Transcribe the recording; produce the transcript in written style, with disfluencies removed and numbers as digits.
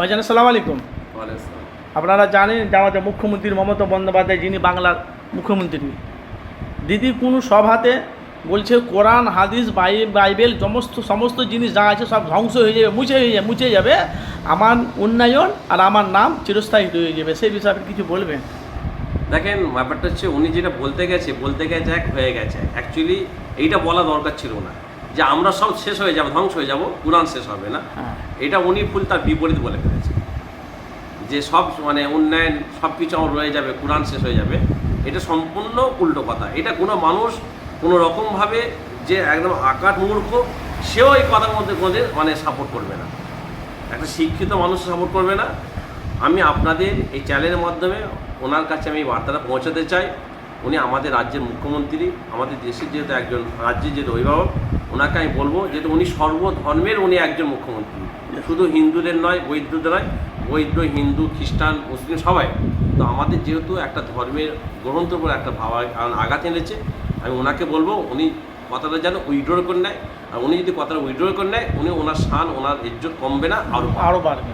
ভাইজান আসসালামু আলাইকুম। আপনারা জানেন যে আমাদের মুখ্যমন্ত্রী মমতা বন্দ্যোপাধ্যায়, যিনি বাংলার মুখ্যমন্ত্রী, দিদি কোনো সভাতে বলছে কোরআন হাদিস বাইবেল সমস্ত জিনিস যা আছে সব ধ্বংস হয়ে যাবে, মুছে যাবে, আমার উন্নয়ন আর আমার নাম চিরস্থায়ী হয়ে যাবে। সেই বিষয়ে কিছু বলবেন? দেখেন, ব্যাপারটা হচ্ছে উনি যেটা বলতে গেছে এক হয়ে গেছে। অ্যাকচুয়ালি এইটা বলা দরকার ছিল না যে আমরা সব শেষ হয়ে যাব, ধ্বংস হয়ে যাব, কোরআন শেষ হবে না। এটা উনি ফুল তার বিপরীত বলে ফেলেছে যে সব উন্নয়ন সব কিছু আমার রয়ে যাবে, কোরআন শেষ হয়ে যাবে। এটা সম্পূর্ণ উল্টো কথা। এটা কোনো মানুষ কোনো রকমভাবে যে একদম আকাট মূর্খ, সেও এই কথার মধ্যে সাপোর্ট করবে না। একটা শিক্ষিত মানুষ সাপোর্ট করবে না। আমি আপনাদের এই চ্যানেলের মাধ্যমে ওনার কাছে আমি বার্তাটা পৌঁছাতে চাই। উনি আমাদের রাজ্যের মুখ্যমন্ত্রী, আমাদের দেশের যেহেতু একজন, রাজ্যের যেহেতু অভিভাবক, ওনাকে আমি বলবো যেহেতু উনি সর্বধর্মের একজন মুখ্যমন্ত্রী, শুধু হিন্দুদের নয়, বৌদ্ধদের নয়, বৌদ্ধ, হিন্দু, খ্রিস্টান, মুসলিম সবাই। তো আমাদের যেহেতু একটা ধর্মের গ্রন্থের উপর একটা আঘাত এনেছে, আমি ওনাকে বলবো উনি কথাটা যেন উইথড্র করে নেয়। আর উনি যদি কথাটা উইথড্র করে নেয়, ওনার শান, ওনার ইজ্জত কমবে না, আরও বাড়বে।